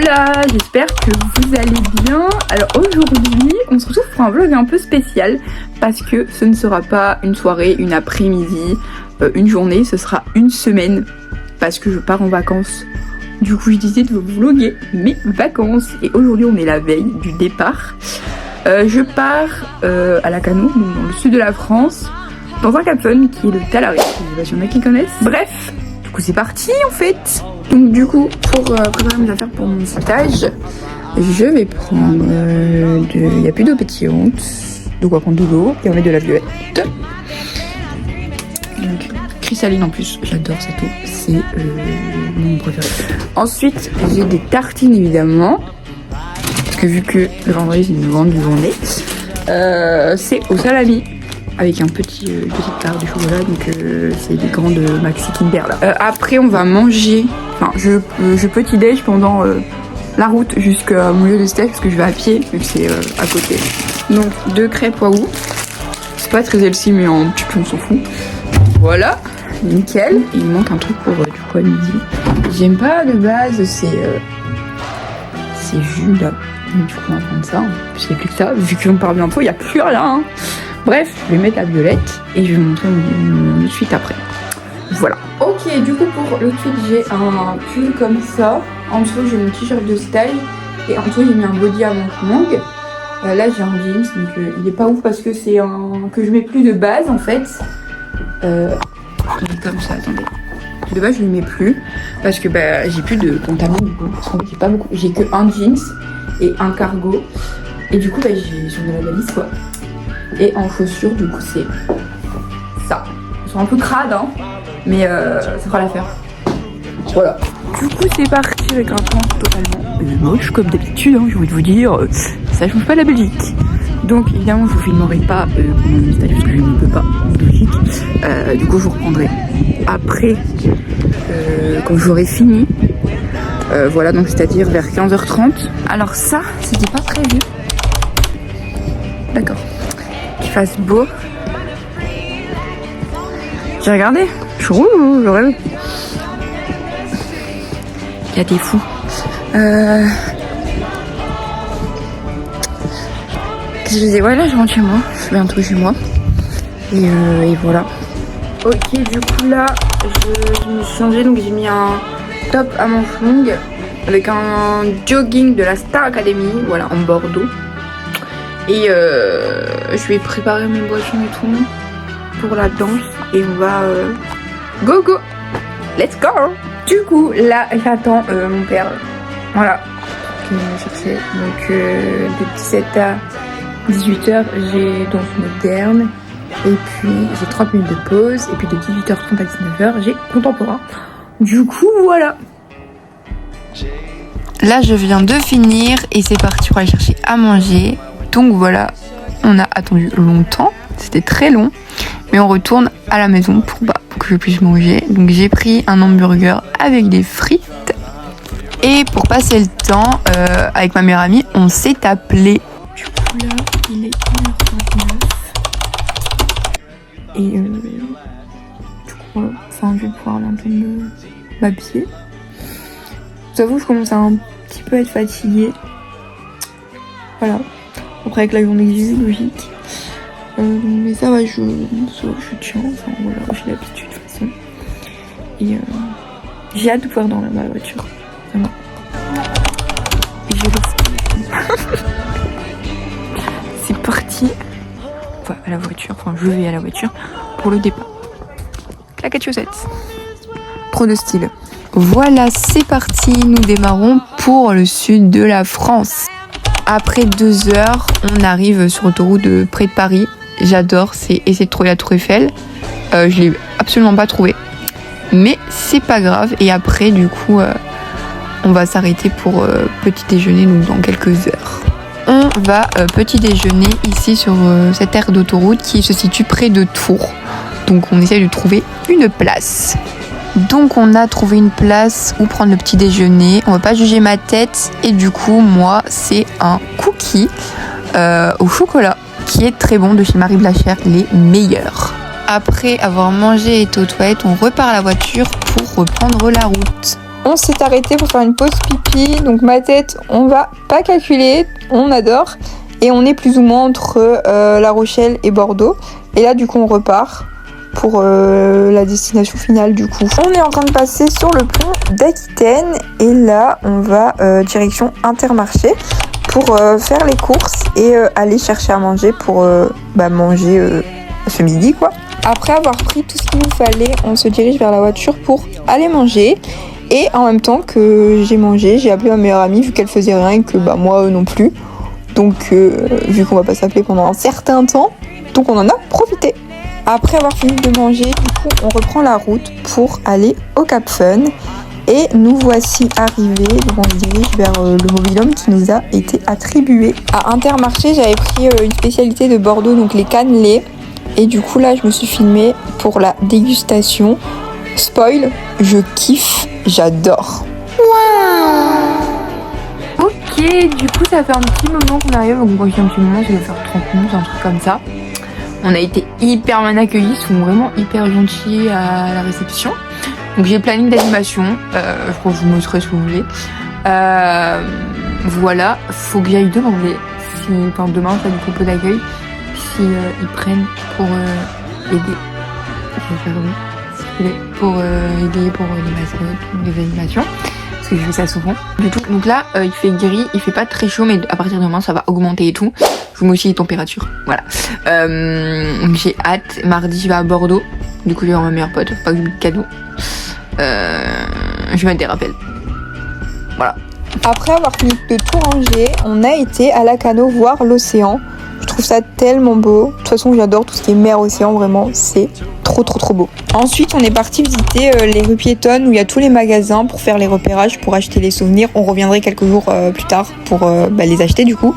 là, j'espère que vous allez bien. Alors aujourd'hui, on se retrouve pour un vlog un peu spécial parce que ce ne sera pas une soirée, une après-midi, une journée, ce sera une semaine parce que je pars en vacances. Du coup, je disais de vous vlogger mes vacances et aujourd'hui, on est la veille du départ. Je pars à la Cano, donc dans le sud de la France, dans un cap fun qui est le Talaris. Je sais pas s'il y en a qui connaissent. Bref, du coup, c'est parti en fait. Donc du coup, pour préparer mes affaires pour mon stage, je vais prendre il n'y a plus d'eau pétillante, donc on va prendre de l'eau et on met de la violette. Donc, cristalline en plus, j'adore cette eau, c'est mon préféré. Ensuite, j'ai des tartines évidemment, parce que vu que le vendredi c'est une grande journée, c'est au salami. Avec un petite part de chocolat, donc c'est des grandes maxi Kinder là. Après on va manger, enfin je petit déj pendant la route jusqu'à mon lieu de stage parce que je vais à pied vu que c'est à côté. Donc 2 crêpes waouh, c'est pas très healthy mais en petit peu on s'en fout. Voilà, nickel. Il me manque un truc pour du coup à midi. J'aime pas de base ces jus là, donc du coup on va prendre ça, puisqu'il n'y a plus que ça, vu qu'on part bientôt il n'y a plus rien hein. Bref, je vais mettre la violette et je vais vous montrer mon outfit après. Voilà. Ok, du coup pour l'outfit, j'ai un pull comme ça. En dessous, j'ai mon t-shirt de style. Et en dessous, j'ai mis un body à manches longues. Là, j'ai un jeans, donc il est pas ouf parce que c'est un que je mets plus de base en fait. Il est comme ça, attendez. De base, je le mets plus parce que j'ai plus de pantalon du coup. Parce qu'en fait, j'ai pas beaucoup. J'ai que un jeans et un cargo. Et du coup, j'en ai la valise quoi. Et en chaussures, du coup, c'est ça. Ils sont un peu crades, hein, mais ça fera l'affaire. Voilà. Du coup, c'est parti avec un temps totalement moche, comme d'habitude, hein, j'ai envie de vous dire. Ça change pas la Belgique. Donc, évidemment, je vous filmerai pas pendant mon stage, parce que je ne peux pas en Belgique. Du coup, je vous reprendrai après, quand j'aurai fini. Voilà, donc c'est-à-dire vers 15h30. Alors ça, c'était pas prévu. D'accord. Qu'il fasse beau. J'ai regardé. Je suis roux, je rêve. Il y a des fous. Qu'est-ce que je disais? Ouais, là, je rentre chez moi. Je suis bientôt chez moi. Et voilà. Ok, du coup, là, je me suis changée. Donc, j'ai mis un top à manches longues avec un jogging de la Star Academy. Voilà, en Bordeaux. Et je vais préparer mes boissons et tout pour la danse. Et on va go go, let's go. Du coup là j'attends mon père. Voilà, qui vient me chercher. Donc de 17 à 18h j'ai danse moderne. Et puis j'ai 30 minutes de pause. Et puis de 18h30 à 19h j'ai contemporain. Du coup voilà. Là je viens de finir et c'est parti pour aller chercher à manger. Donc voilà, on a attendu longtemps, c'était très long, mais on retourne à la maison pour que je puisse manger. Donc j'ai pris un hamburger avec des frites. Et pour passer le temps, avec ma meilleure amie, on s'est appelé. Du coup là, il est 1h39. Et du coup, je vais pouvoir aller en train de m'habiller. Je vous avoue, je commence à un petit peu être fatiguée. Voilà. Après avec la journée que j'ai eue, logique. Mais ça va, je tiens, enfin voilà, j'ai l'habitude de toute façon. Et j'ai hâte de pouvoir dormir dans la voiture. Vraiment. Et j'ai le C'est parti. Enfin, à la voiture, je vais à la voiture pour le départ. Claquettes chaussettes. Trop de style. Voilà, c'est parti, nous démarrons pour le sud de la France. Après 2 heures, on arrive sur l'autoroute près de Paris. J'adore, c'est essayer de trouver la Tour Eiffel. Je l'ai absolument pas trouvé, mais c'est pas grave. Et après, du coup, on va s'arrêter pour petit déjeuner, donc dans quelques heures. On va petit déjeuner ici sur cette aire d'autoroute qui se situe près de Tours. Donc on essaye de trouver une place. Donc on a trouvé une place où prendre le petit déjeuner. On va pas juger ma tête. Et du coup moi c'est un cookie au chocolat qui est très bon de chez Marie Blachère, les meilleurs. Après avoir mangé et été aux toilettes, on repart à la voiture pour reprendre la route. On s'est arrêté pour faire une pause pipi. Donc ma tête, on va pas calculer, on adore. Et on est plus ou moins entre La Rochelle et Bordeaux. Et là du coup on repart pour la destination finale du coup. On est en train de passer sur le pont d'Aquitaine. Et là on va direction Intermarché pour faire les courses et aller chercher à manger pour manger ce midi quoi. Après avoir pris tout ce qu'il nous fallait, on se dirige vers la voiture pour aller manger. Et en même temps que j'ai mangé, j'ai appelé ma meilleure amie vu qu'elle faisait rien et que moi non plus. Donc vu qu'on va pas s'appeler pendant un certain temps, donc on en a profité. Après avoir fini de manger, du coup on reprend la route pour aller au Cap Fun. Et nous voici arrivés, donc on se dirige vers le mobil-home qui nous a été attribué. À Intermarché, j'avais pris une spécialité de Bordeaux, donc les cannelés. Et du coup là, je me suis filmée pour la dégustation. Spoil, je kiffe, j'adore. Wow. Ok, du coup ça fait un petit moment qu'on arrive, donc moi j'ai un petit moment, ça doit faire 30 minutes, un truc comme ça. On a été hyper bien accueillis, ils sont vraiment hyper gentils à la réception. Donc j'ai le planning d'animation, je crois que je vous montrerai ce que vous voulez. Voilà, faut que j'aille demander si demain ça du propos d'accueil, si ils prennent pour aider. Pour aider pour les mascottes ou les animations. Parce que je fais ça souvent. Du tout. Donc là, il fait gris, il fait pas très chaud, mais à partir de demain, ça va augmenter et tout. Je vous mets aussi les températures. Voilà. Donc j'ai hâte. Mardi, je vais à Bordeaux. Du coup, je vais voir ma meilleure pote. Pas que du cadeau. Je vais mettre des rappels. Voilà. Après avoir fini de tout ranger, on a été à Lacanau voir l'océan. Je trouve ça tellement beau. De toute façon, j'adore tout ce qui est mer, océan, vraiment, c'est trop beau. Ensuite, on est parti visiter les rues piétonnes où il y a tous les magasins pour faire les repérages, pour acheter les souvenirs. On reviendrait quelques jours plus tard pour les acheter du coup.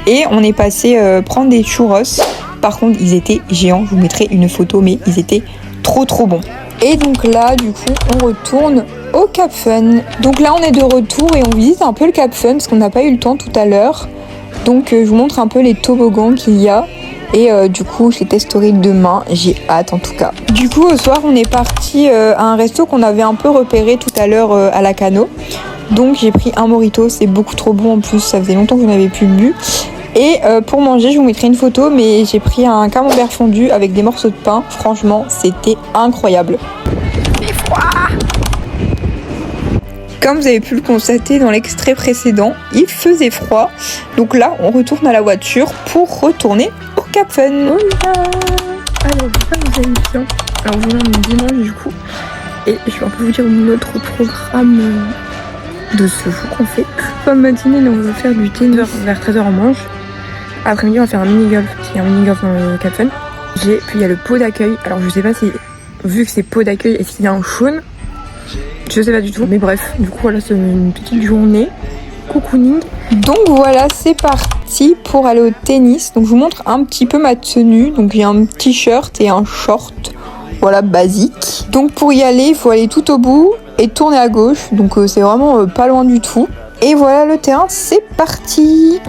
Et on est passé prendre des churros. Par contre, ils étaient géants. Je vous mettrai une photo, mais ils étaient trop bons. Et donc là, du coup, on retourne au Cap Fun. Donc là, on est de retour et on visite un peu le Cap Fun parce qu'on n'a pas eu le temps tout à l'heure. Donc je vous montre un peu les toboggans qu'il y a. Et du coup, je les testerai demain. J'ai hâte en tout cas. Du coup, au soir, on est parti à un resto qu'on avait un peu repéré tout à l'heure à Lacanau. Donc j'ai pris un mojito. C'est beaucoup trop bon en plus. Ça faisait longtemps que je n'avais plus bu. Et pour manger, je vous mettrai une photo. Mais j'ai pris un camembert fondu avec des morceaux de pain. Franchement, c'était incroyable. C'est froid. Comme vous avez pu le constater dans l'extrait précédent, il faisait froid. Donc là, on retourne à la voiture pour retourner au Cap Fun. Hola. Alors, j'espère que vous allez bien. Alors, vous venez dimanche du coup. Et je vais un peu vous dire notre programme de ce jour qu'on fait. Comme matinée, là, on va faire du thé vers 13h on mange. Après-midi, on va faire un mini-golf. Il y a un mini-golf dans le Cap Fun. Puis il y a le pot d'accueil. Alors, je sais pas si, vu que c'est pot d'accueil, est-ce qu'il y a un chaune? Je sais pas du tout, mais bref, du coup voilà, c'est une petite journée cocooning. Donc voilà, c'est parti pour aller au tennis. Donc je vous montre un petit peu ma tenue. Donc j'ai un t-shirt et un short, voilà, basique. Donc pour y aller, il faut aller tout au bout et tourner à gauche. Donc c'est vraiment pas loin du tout. Et voilà le terrain, c'est parti.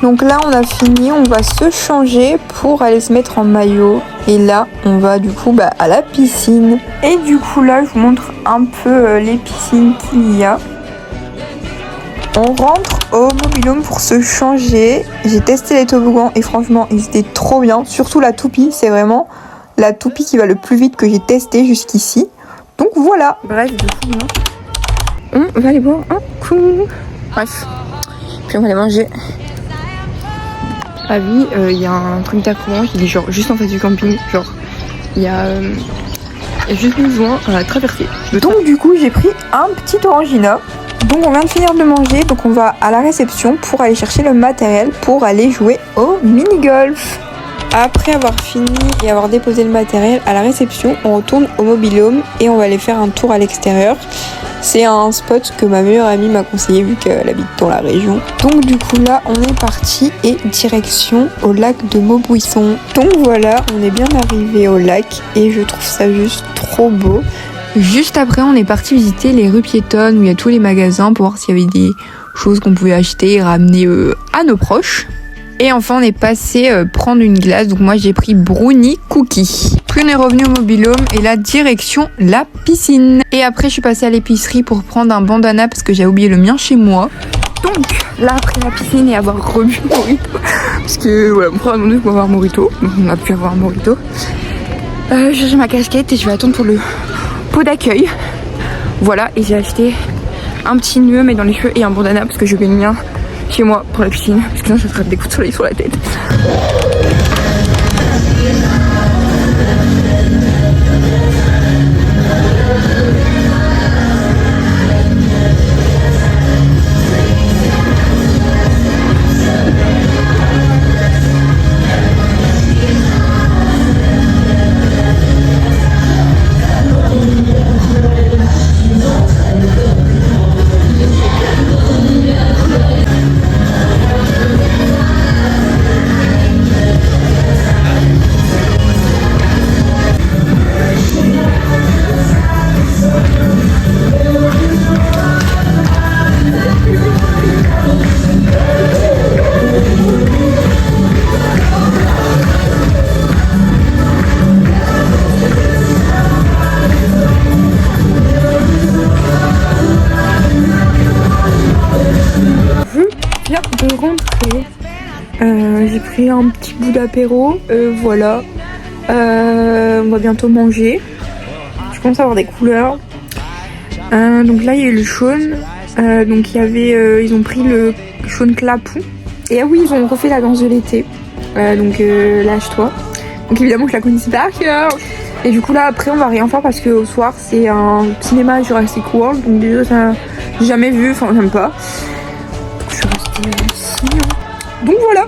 Donc là on a fini, on va se changer pour aller se mettre en maillot. Et là on va du coup à la piscine. Et du coup là je vous montre un peu les piscines qu'il y a. On rentre au mobil-home pour se changer. J'ai testé les toboggans et franchement ils étaient trop bien. Surtout la toupie, c'est vraiment la toupie qui va le plus vite que j'ai testé jusqu'ici. Donc voilà. Bref, du coup on va aller boire un coup. Bref, puis on va aller manger. Ah oui, il y a un truc d'accrochage, il est genre juste en face du camping, genre il y a juste besoin à traverser. Donc du coup j'ai pris un petit orangina. Donc on vient de finir de manger, donc on va à la réception pour aller chercher le matériel pour aller jouer au mini-golf. Après avoir fini et avoir déposé le matériel à la réception, on retourne au mobil-home et on va aller faire un tour à l'extérieur. C'est un spot que ma meilleure amie m'a conseillé vu qu'elle habite dans la région. Donc du coup là on est parti et direction au lac de Maubuisson. Donc voilà, on est bien arrivé au lac et je trouve ça juste trop beau. Juste après on est parti visiter les rues piétonnes où il y a tous les magasins pour voir s'il y avait des choses qu'on pouvait acheter et ramener à nos proches. Et enfin, on est passé prendre une glace. Donc moi, j'ai pris brownie cookie. Puis on est revenu au mobil-home et là, direction la piscine. Et après, je suis passée à l'épicerie pour prendre un bandana parce que j'ai oublié le mien chez moi. Donc là, après la piscine et avoir revu Morito, parce que voilà, mon frère a demandé pour avoir Morito, donc on a pu avoir Morito. J'ai changé ma casquette et je vais attendre pour le pot d'accueil. Voilà, et j'ai acheté un petit nœud mais dans les cheveux et un bandana parce que je vais le mien chez moi pour la piscine, parce que sinon ça ferait des coups de soleil sur la tête. De rentrer, j'ai pris un petit bout d'apéro, voilà, on va bientôt manger, je commence à avoir des couleurs, donc là il y a eu le Shaun, donc il y avait, ils ont pris le Shaun Clapou, et ah oui ils ont refait la danse de l'été, donc lâche-toi, donc évidemment je la connaissais par cœur, et du coup là après on va rien faire parce qu'au soir c'est un cinéma Jurassic World, donc déjà ça j'ai jamais vu, enfin j'aime pas. Donc voilà.